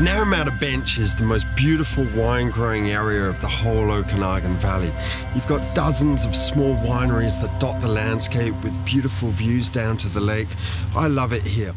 Naramata Bench is the most beautiful wine growing area of the whole Okanagan Valley. You've got dozens of small wineries that dot the landscape with beautiful views down to the lake. I love it here.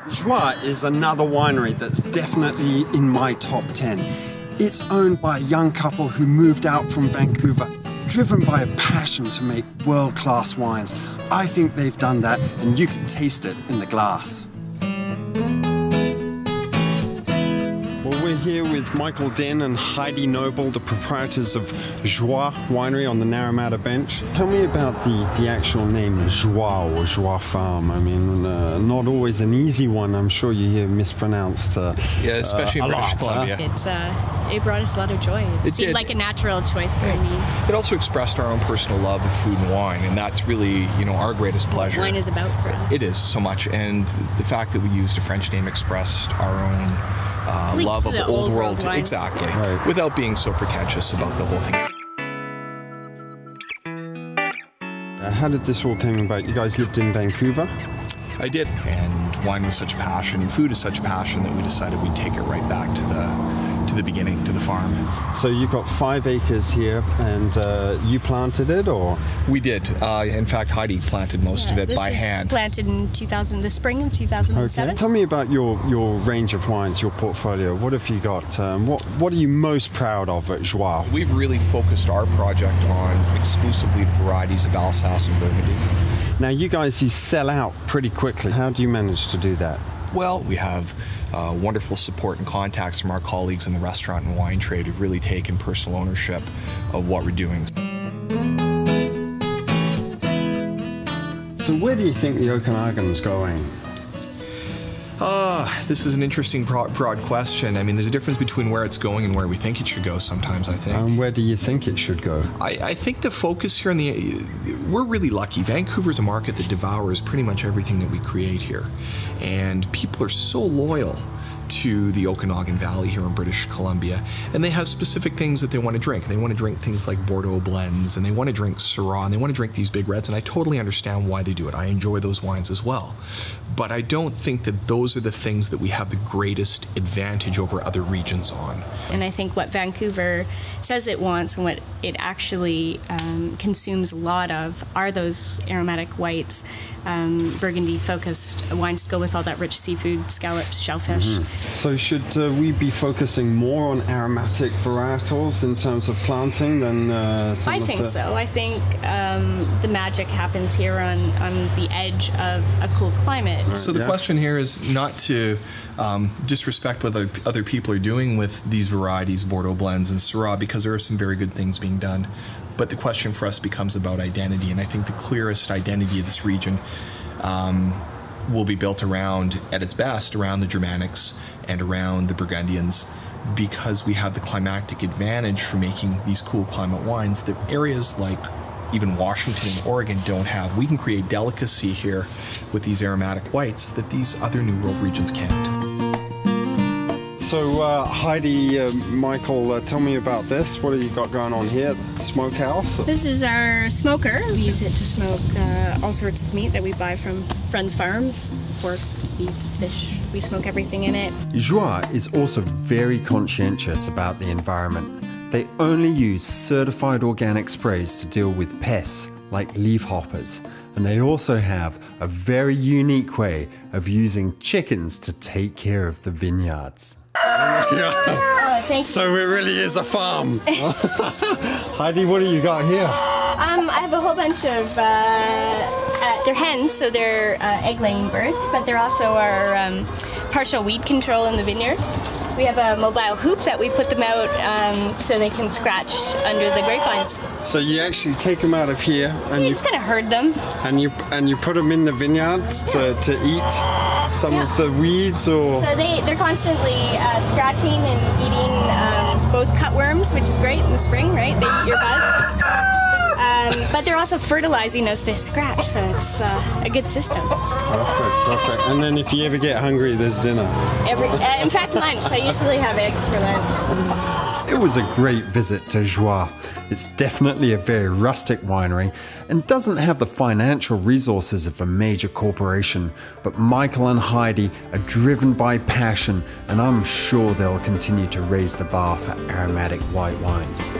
Joie is another winery that's definitely in my top 10. It's owned by a young couple who moved out from Vancouver, driven by a passion to make world-class wines. I think they've done that, and you can taste it in the glass. Well, we're here with Michael Dinn and Heidi Noble, the proprietors of Joie Winery on the Naramata Bench. Tell me about the actual name, Joie or Joie Farm. I mean, not always an easy one. I'm sure you hear mispronounced yeah, especially in British Columbia. It brought us a lot of joy. It seemed like a natural choice for me. It also expressed our own personal love of food and wine, and that's really, our greatest pleasure. Wine is about for us. It is so much, and the fact that we used a French name expressed our own love of old world, exactly, right, without being so pretentious about the whole thing. How did this all come about? You guys lived in Vancouver? I did, and wine was such a passion, and food is such a passion that we decided we'd take it right back to the beginning, to the farm. So you got 5 acres here, and you planted it, or? We did. In fact, Heidi planted most of it by hand. Planted in the spring of 2007. Okay. Tell me about your range of wines, your portfolio. What have you got? What are you most proud of at Joie? We've really focused our project on exclusively the varieties of Alsace and Burgundy. Now, you sell out pretty quickly. How do you manage to do that? Well, we have wonderful support and contacts from our colleagues in the restaurant and wine trade who've really taken personal ownership of what we're doing. So where do you think the Okanagan's going? This is an interesting broad question. I mean, there's a difference between where it's going and where we think it should go sometimes, I think. And where do you think it should go? I think the focus here we're really lucky. Vancouver's a market that devours pretty much everything that we create here. And people are so loyal to the Okanagan Valley here in British Columbia, and they have specific things that they want to drink. They want to drink things like Bordeaux blends, and they want to drink Syrah, and they want to drink these big reds, and I totally understand why they do it. I enjoy those wines as well. But I don't think that those are the things that we have the greatest advantage over other regions on. And I think what Vancouver says it wants and what it actually consumes a lot of are those aromatic whites, Burgundy-focused wines to go with all that rich seafood, scallops, shellfish. Mm-hmm. So should we be focusing more on aromatic varietals in terms of planting than some I think so. I think the magic happens here on the edge of a cool climate. So the question here is not to disrespect what other people are doing with these varieties, Bordeaux blends and Syrah, because there are some very good things being done. But the question for us becomes about identity, and I think the clearest identity of this region will be built around, at its best, around the Germanics and around the Burgundians, because we have the climatic advantage for making these cool climate wines that areas like even Washington and Oregon don't have. We can create delicacy here with these aromatic whites that these other New World regions can't. So Heidi, Michael, tell me about this. What have you got going on here? Smokehouse? This is our smoker. We use it to smoke all sorts of meat that we buy from friends' farms. Pork, beef, fish. We smoke everything in it. Joie is also very conscientious about the environment. They only use certified organic sprays to deal with pests like leafhoppers. And they also have a very unique way of using chickens to take care of the vineyards. Oh, thank you. So it really is a farm. Heidi, what do you got here? I have a whole bunch of, they're hens, so they're egg-laying birds, but they're also our partial weed control in the vineyard. We have a mobile hoop that we put them out so they can scratch under the grapevines. So you actually take them out of here and you just kind of herd them. And you put them in the vineyards to eat some of the weeds, or? So they're constantly scratching and eating both cutworms, which is great in the spring, right? They eat your buds. But they're also fertilizing as they scratch, so it's a good system. Perfect. And then if you ever get hungry, there's dinner. In fact, lunch. I usually have eggs for lunch. It was a great visit to Joie. It's definitely a very rustic winery and doesn't have the financial resources of a major corporation, but Michael and Heidi are driven by passion, and I'm sure they'll continue to raise the bar for aromatic white wines.